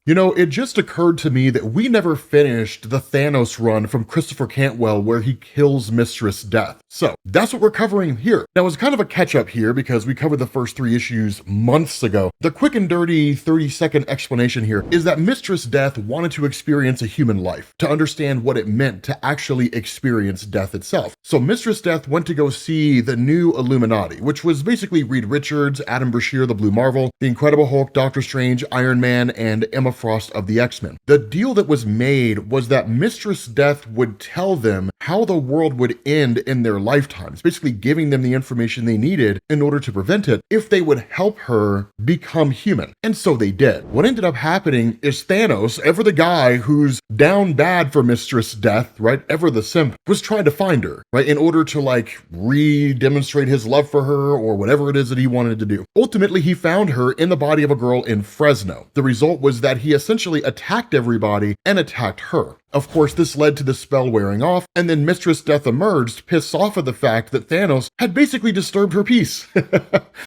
You know, it just occurred to me that we never finished the Thanos run from Christopher Cantwell where he kills Mistress Death. So that's what we're covering here. Now, it's kind of a catch up here because we covered the first 3 issues months ago. The quick and dirty 30-second explanation here is that Mistress Death wanted to experience a human life, to understand what it meant to actually experience death itself. So Mistress Death went to go see the new Illuminati, which was basically Reed Richards, Adam Brashear, the Blue Marvel, the Incredible Hulk, Doctor Strange, Iron Man, and Emma Frost of the X-Men. The deal that was made was that Mistress Death would tell them how the world would end in their lifetimes, basically giving them the information they needed in order to prevent it if they would help her become human. And so they did. What ended up happening is Thanos, ever the guy who's down bad for Mistress Death, right, ever the simp, was trying to find her, right, in order to like re-demonstrate his love for her or whatever it is that he wanted to do. Ultimately, he found her in the body of a girl in Fresno. The result was that he essentially attacked everybody and attacked her. Of course, this led to the spell wearing off, and then Mistress Death emerged, pissed off at the fact that Thanos had basically disturbed her peace.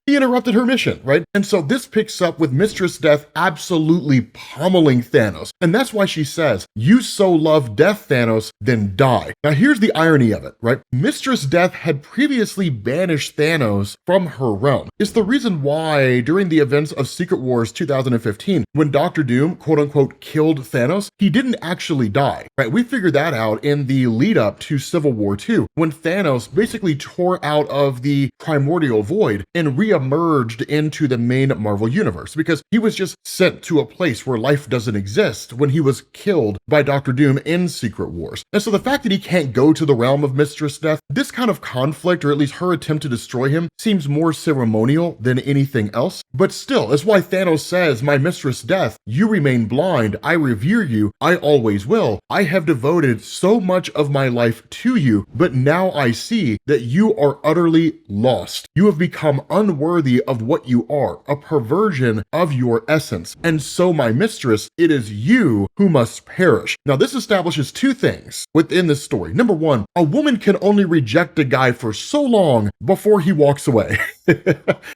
He interrupted her mission, right? And so this picks up with Mistress Death absolutely pummeling Thanos. And that's why she says, "You so love death, Thanos, then die." Now here's the irony of it, right? Mistress Death had previously banished Thanos from her realm. It's the reason why during the events of Secret Wars 2015, when Doctor Doom, quote unquote, killed Thanos, he didn't actually die. Right, we figured that out in the lead up to Civil War II, when Thanos basically tore out of the primordial void and re-emerged into the main Marvel universe because he was just sent to a place where life doesn't exist when he was killed by Doctor Doom in Secret Wars. And so the fact that he can't go to the realm of Mistress Death, this kind of conflict, or at least her attempt to destroy him, seems more ceremonial than anything else. But still, that's why Thanos says, "My Mistress Death, you remain blind, I revere you, I always will. I have devoted so much of my life to you, but now I see that you are utterly lost. You have become unworthy of what you are, a perversion of your essence. And so, my mistress, it is you who must perish." Now, this establishes 2 things within this story. Number 1, a woman can only reject a guy for so long before he walks away.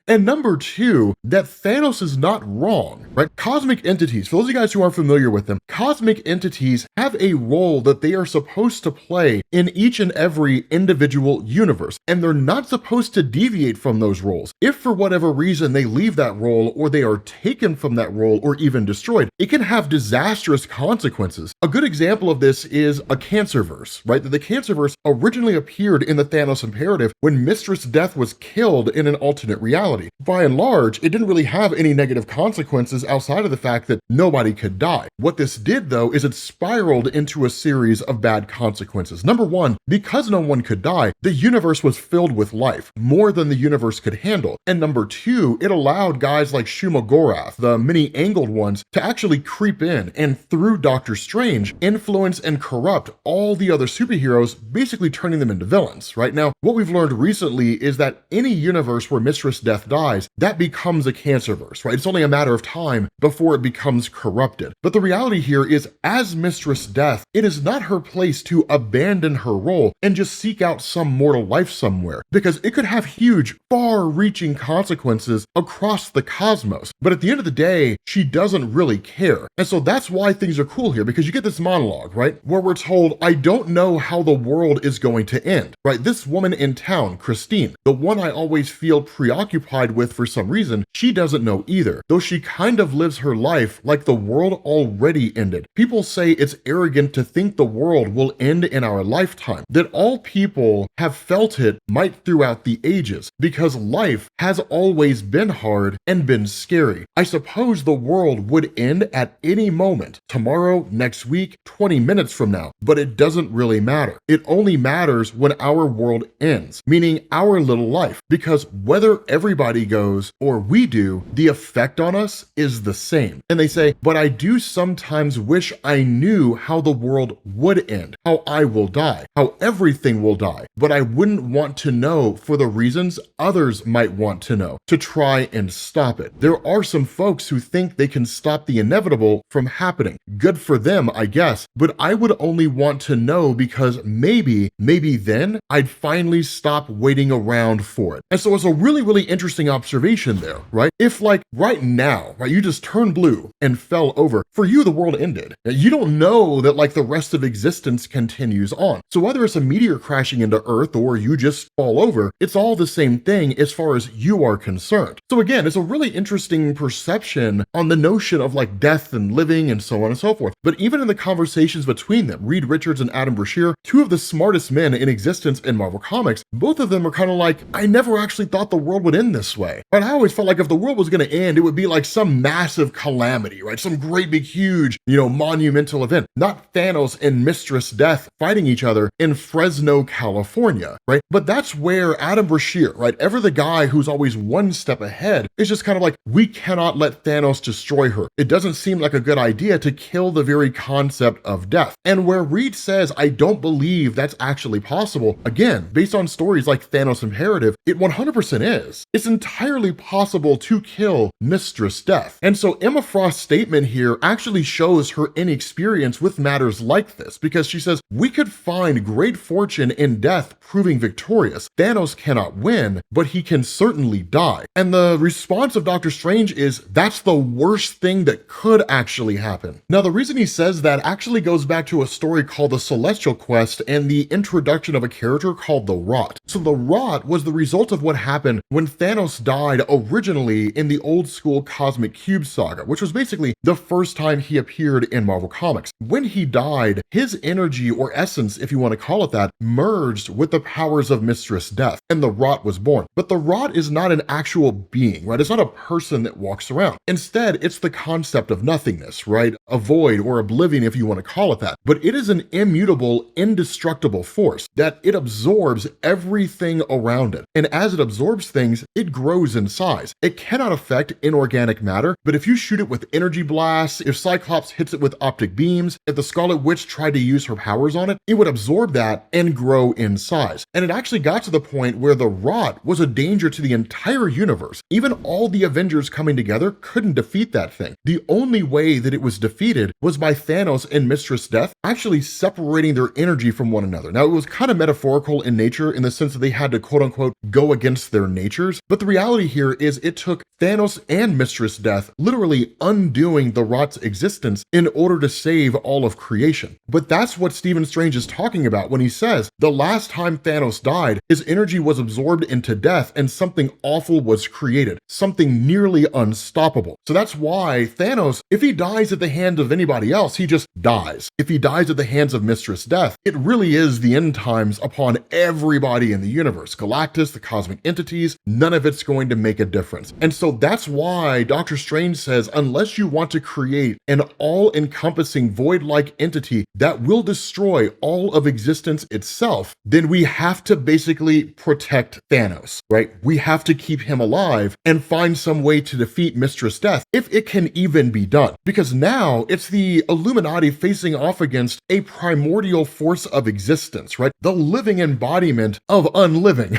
And number 2, that Thanos is not wrong, right? Cosmic entities, for those of you guys who aren't familiar with them, cosmic entities have a role that they are supposed to play in each and every individual universe, and they're not supposed to deviate from those roles. If for whatever reason they leave that role, or they are taken from that role, or even destroyed, it can have disastrous consequences. A good example of this is a Cancerverse, right? The Cancerverse originally appeared in the Thanos Imperative when Mistress Death was killed in an alternate reality. By and large, it didn't really have any negative consequences outside of the fact that nobody could die. What this did, though, is it spiraled into a series of bad consequences. Number 1, because no one could die, the universe was filled with life, more than the universe could handle. And number 2, it allowed guys like Shuma Gorath, the many-angled ones, to actually creep in and, through Doctor Strange, influence and corrupt all the other superheroes, basically turning them into villains, right? Now, what we've learned recently is that any universe where Mistress Death dies, that becomes a Cancerverse, right? It's only a matter of time before it becomes corrupted. But the reality here is, as Mistress Death, it is not her place to abandon her role and just seek out some mortal life somewhere, because it could have huge, far-reaching consequences across the cosmos. But at the end of the day, she doesn't really care. And so that's why things are cool here, because you get this monologue, right? Where we're told, "I don't know how the world is going to end," right? This woman in town, Christine, the one I always feel preoccupied with for some reason, she doesn't know either, though she kind of lives her life like the world already ended. People say it's arrogant to think the world will end in our lifetime, that all people have felt it might throughout the ages, because life has always been hard and been scary. I suppose the world would end at any moment, tomorrow, next week, 20 minutes from now, but it doesn't really matter. It only matters when our world ends, meaning our little life, because whether everybody goes or we do, the effect on us is the same. And they say, "But I do sometimes wish I knew how the world would end, how I will die, how everything will die, but I wouldn't want to know for the reasons others might want to know, to try and stop it." There are some folks who think they can stop the inevitable from happening. Good for them, I guess, but I would only want to know because maybe then I'd finally stop waiting around for it. And so as a really, really interesting observation there, right? If like right now, right, you just turned blue and fell over, for you, the world ended. You don't know that like the rest of existence continues on. So whether it's a meteor crashing into Earth or you just fall over, it's all the same thing as far as you are concerned. So again, it's a really interesting perception on the notion of like death and living and so on and so forth. But even in the conversations between them, Reed Richards and Adam Brashear, two of the smartest men in existence in Marvel Comics, both of them are kind of like, I never actually thought the world would end this way. But I always felt like if the world was going to end, it would be like some massive calamity, right? Some great big huge, monumental event, not Thanos and Mistress Death fighting each other in Fresno, California, right? But that's where Adam Brashear, right, ever the guy who's always one step ahead, is just kind of like, we cannot let Thanos destroy her. It doesn't seem like a good idea to kill the very concept of death. And where Reed says, I don't believe that's actually possible, again, based on stories like Thanos Imperative, it 100% is. It's entirely possible to kill Mistress Death. And so Emma Frost's statement here actually shows her inexperience with matters like this, because she says, we could find great fortune in death proving victorious. Thanos cannot win, but he can certainly die. And the response of Doctor Strange is, that's the worst thing that could actually happen. Now, the reason he says that actually goes back to a story called The Celestial Quest and the introduction of a character called the Rot. So the Rot was the result of what happened when Thanos died originally in the old school Cosmic Cube saga, which was basically the first time he appeared in Marvel Comics. When he died, his energy, or essence, if you want to call it that, merged with the powers of Mistress Death, and the Rot was born. But the Rot is not an actual being, right? It's not a person that walks around. Instead, it's the concept of nothingness, right? A void or oblivion, if you want to call it that. But it is an immutable, indestructible force that it absorbs everything around it. And as it absorbs things, it grows in size. It cannot affect inorganic matter, but if you shoot it with energy blasts, if Cyclops hits it with optic beams, if the Scarlet Witch tried to use her powers on it, it would absorb that and grow in size. And it actually got to the point where the Rot was a danger to the entire universe. Even all the Avengers coming together couldn't defeat that thing. The only way that it was defeated was by Thanos and Mistress Death actually separating their energy from one another. Now, it was kind of metaphorical in nature in the sense that they had to quote unquote go against their natures. But the reality here is it took Thanos and Mistress Death literally undoing the Rot's existence in order to save all of creation. But that's what Stephen Strange is talking about when he says the last time Thanos died, his energy was absorbed into death and something awful was created, something nearly unstoppable. So that's why Thanos, if he dies at the hands of anybody else, he just dies. If he dies at the hands of Mistress Death, it really is the end times upon everybody in the universe. Galactus, the cosmic entities, none of it's going to make a difference. And so that's why Doctor Strange says, unless you want to create an all-encompassing void-like entity that will destroy all of existence itself, then we have to basically protect Thanos, right? We have to keep him alive and find some way to defeat Mistress Death, if it can even be done. Because now it's the Illuminati facing off against a primordial force of existence, right? The living embodiment of unliving.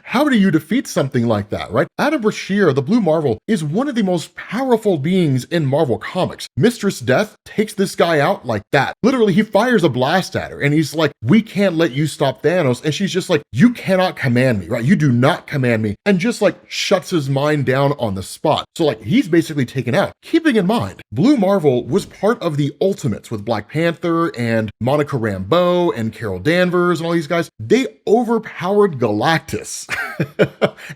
How do you defeat something like that, right? Adam Brashear, the Blue Marvel, is one of the most powerful beings in Marvel Comics. Mistress Death takes this guy out like that. Literally, he fires a blast at her and he's like, we can't let you stop Thanos. And she's just like, you cannot command me, right? You do not command me. And just like shuts his mind down on the spot. So like he's basically taken out. Keeping in mind, Blue Marvel was part of the Ultimates with Black Panther and Monica Rambeau and Carol Danvers and all these guys. They overpowered Galactus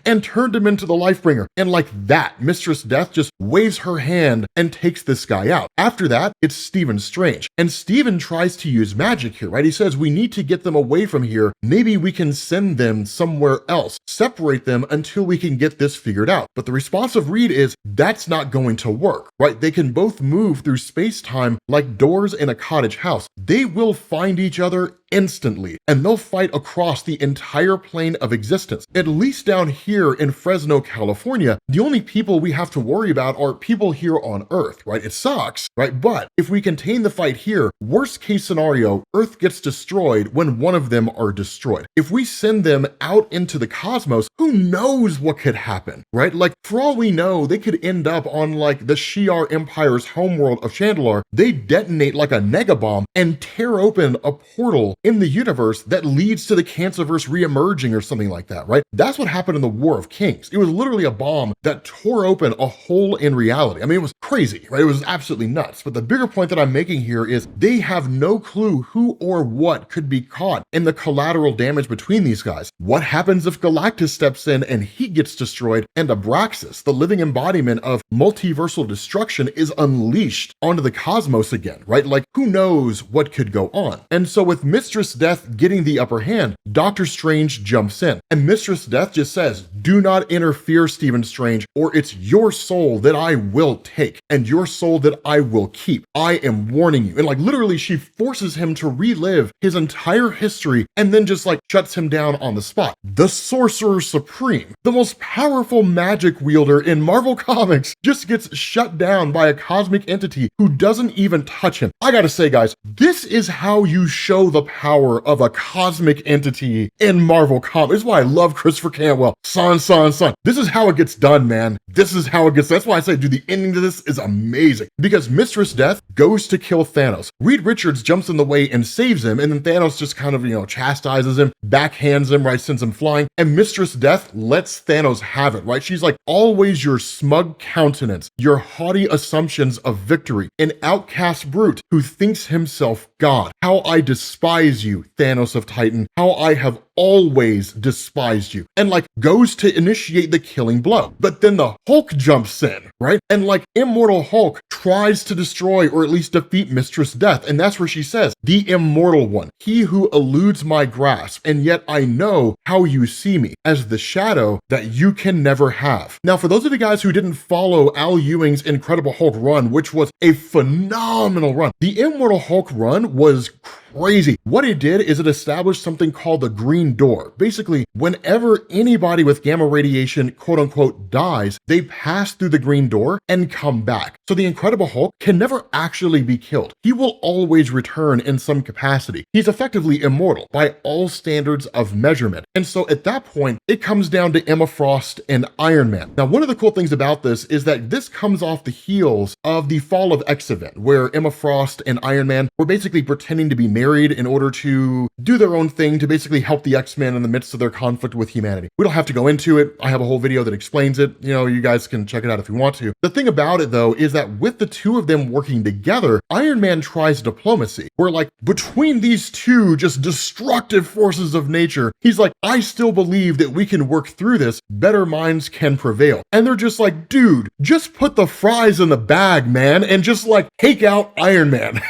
and turned him into the Lifebringer. And like that, Mistress Death just waves her hand and takes this guy out. After that, it's Stephen Strange. And Stephen tries to use magic here, right? He says, we need to get them away from here. Maybe we can send them somewhere else, separate them until we can get this figured out. But the response of Reed is, that's not going to work, right? They can both move through space-time like doors in a cottage house. They will find each other instantly, and they'll fight across the entire plane of existence. At least down here in Fresno, California, the only people we have to worry about are people here on Earth, right? It sucks, right? But if we contain the fight here, worst case scenario, Earth gets destroyed when one of them are destroyed. If we send them out into the cosmos, who knows what could happen, right? Like, for all we know, they could end up on like the Shi'ar Empire's homeworld of Chandelar. They detonate like a negabomb and tear open a portal in the universe that leads to the Cancerverse reemerging or something like that, right? That's what happened in the War of Kings. It was literally a bomb that tore open a hole in reality. I mean, it was crazy, right? It was absolutely nuts. But the bigger point that I'm making here is they have no clue who or what could be caught in the collateral damage between these guys. What happens if Galactus steps in and he gets destroyed and Abraxas, the living embodiment of multiversal destruction, is unleashed onto the cosmos again, right? Like, who knows what could go on? And so with Mistress Death getting the upper hand, Doctor Strange jumps in, and Mistress Death just says, "Do not interfere, Stephen Strange, or it's your soul that I will take and your soul that I will keep. I am warning you." And like literally she forces him to relive his entire history and then just like shuts him down on the spot. The Sorcerer Supreme, the most powerful magic wielder in Marvel Comics, just gets shut down by a cosmic entity who doesn't even touch him. I gotta say, guys, this is how you show the power of a cosmic entity in Marvel Comics. This is why I love Christopher Cantwell. Son. This is how it gets done, man. This is how it gets. That's why I say, dude, the ending to this is amazing. Because Mistress Death goes to kill Thanos. Reed Richards jumps in the way and saves him, and then Thanos just kind of, chastises him, backhands him, right, sends him flying, and Mistress Death lets Thanos have it, right? She's like, always your smug countenance, your haughty assumptions of victory, an outcast brute who thinks himself God. How I despise you, Thanos of Titan. How I have always despised you. And like goes to initiate the killing blow. But then the Hulk jumps in, right? And like Immortal Hulk tries to destroy or at least defeat Mistress Death. And that's where she says, "The immortal one, he who eludes my grasp, and yet I know how you see me, as the shadow that you can never have." Now, for those of you guys who didn't follow Al Ewing's Incredible Hulk run, which was a phenomenal run, the Immortal Hulk run was crazy. What it did is it established something called the Green Door. Basically, whenever anybody with gamma radiation, quote unquote, dies, they pass through the Green Door and come back. So the Incredible Hulk can never actually be killed. He will always return in some capacity. He's effectively immortal by all standards of measurement. And so at that point, it comes down to Emma Frost and Iron Man. Now, one of the cool things about this is that this comes off the heels of the Fall of X event, where Emma Frost and Iron Man were basically pretending to be married in order to do their own thing to basically help the X-Men in the midst of their conflict with humanity. We don't have to go into it. I have a whole video that explains it. You guys can check it out if you want to. The thing about it though is that with the two of them working together, Iron Man tries diplomacy, where like between these two just destructive forces of nature, he's like, "I still believe that we can work through this. Better minds can prevail." And they're just like, "Dude, just put the fries in the bag, man, and just like take out Iron Man."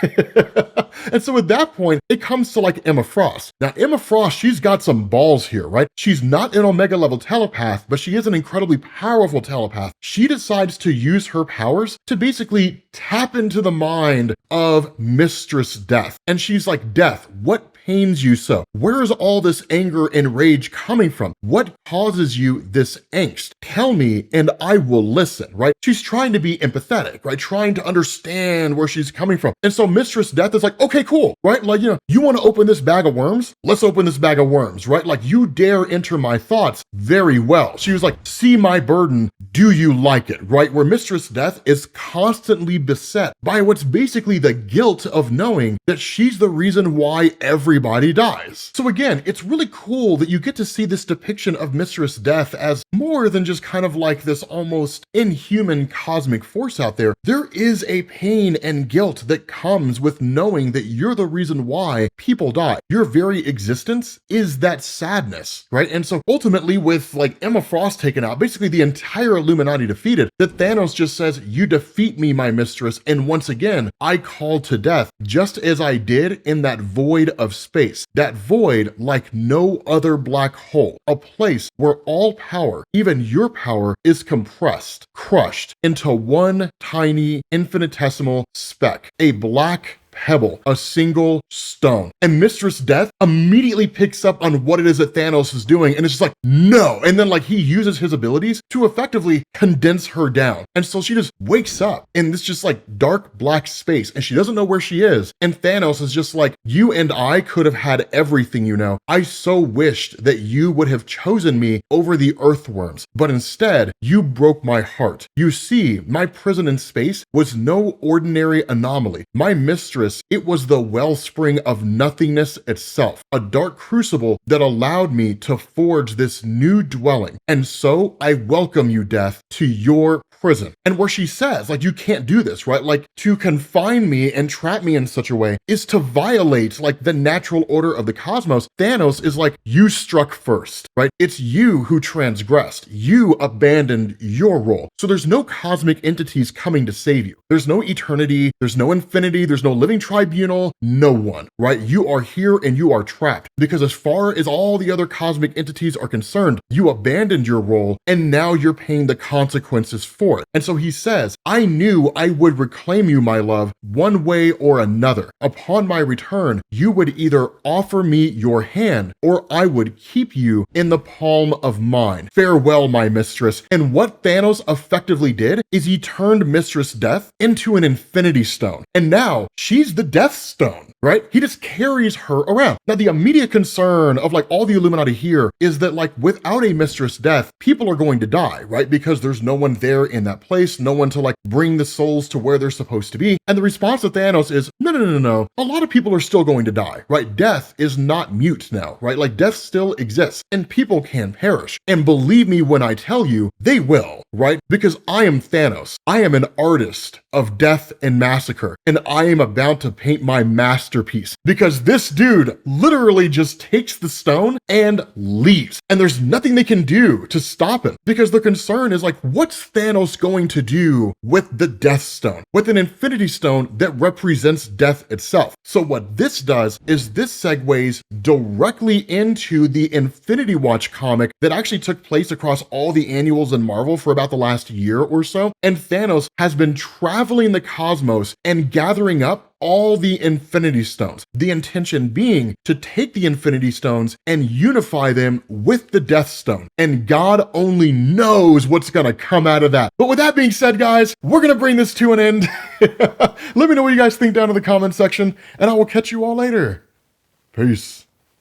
And so at that point, it comes to like Emma Frost. Now, Emma Frost, she's got some balls here, right? She's not an Omega level telepath, but she is an incredibly powerful telepath. She decides to use her powers to basically tap into the mind of Mistress Death. And she's like, "Death, what pains you so? Where is all this anger and rage coming from? What causes you this angst? Tell me and I will listen," right? She's trying to be empathetic, right? Trying to understand where she's coming from. And so Mistress Death is like, "Okay, cool," right? Like, you want to open this bag of worms? Let's open this bag of worms, right? Like, you dare enter my thoughts? Very well. She was like, "See my burden. Do you like it?" Right? Where Mistress Death is constantly beset by what's basically the guilt of knowing that she's the reason why everybody dies. So again, it's really cool that you get to see this depiction of Mistress Death as more than just kind of like this almost inhuman cosmic force out there. There is a pain and guilt that comes with knowing that you're the reason why people die. Your very existence is that sadness, right? And so ultimately with like Emma Frost taken out, basically the entire Illuminati defeated, that Thanos just says, "You defeat me, my mistress, and once again, I call to death, just as I did in that void of space. That void like no other black hole, a place where all power, even your power, is compressed, crushed into one tiny infinitesimal speck, a black pebble, a single stone." And Mistress Death immediately picks up on what it is that Thanos is doing, and it's just like, "No." And then like he uses his abilities to effectively condense her down. And so she just wakes up in this just like dark black space, and she doesn't know where she is. And Thanos is just like, "You and I could have had everything, I so wished that you would have chosen me over the earthworms, but instead you broke my heart. You see, my prison in space was no ordinary anomaly. My mistress mistress, it was the wellspring of nothingness itself, a dark crucible that allowed me to forge this new dwelling. And so I welcome you, Death, to your prison. And where she says, like, you can't do this, right? Like, to confine me and trap me in such a way is to violate, like, the natural order of the cosmos. Thanos is like, you struck first, right? It's you who transgressed. You abandoned your role. So there's no cosmic entities coming to save you. There's no eternity. There's no infinity. There's no living tribunal. No one, right? You are here and you are trapped, because as far as all the other cosmic entities are concerned, you abandoned your role and now you're paying the consequences for it. And so he says, I knew I would reclaim you, my love, one way or another. Upon my return, you would either offer me your hand or I would keep you in the palm of mine. Farewell, my mistress. And what Thanos effectively did is he turned Mistress Death into an infinity stone. And now she's the Death Stone, right? He just carries her around. Now, the immediate concern of like all the Illuminati here is that like without a Mistress Death, people are going to die, right? Because there's no one there in that place, no one to like bring the souls to where they're supposed to be. And the response of Thanos is, no. A lot of people are still going to die, right? Death is not mute now, right? Like death still exists and people can perish. And believe me when I tell you, they will, right? Because I am Thanos. I am an artist of death and massacre, and I am about to paint my masterpiece, because this dude literally just takes the stone and leaves. And there's nothing they can do to stop him, because their concern is like, what's Thanos going to do with the Death Stone, with an Infinity Stone that represents death itself? So what this does is this segues directly into the Infinity Watch comic that actually took place across all the annuals in Marvel for about the last year or so. And Thanos has been traveling the cosmos and gathering up all the Infinity Stones. The intention being to take the Infinity Stones and unify them with the Death Stone. And God only knows what's gonna come out of that. But with that being said, guys, we're gonna bring this to an end. Let me know what you guys think down in the comment section, and I will catch you all later. Peace.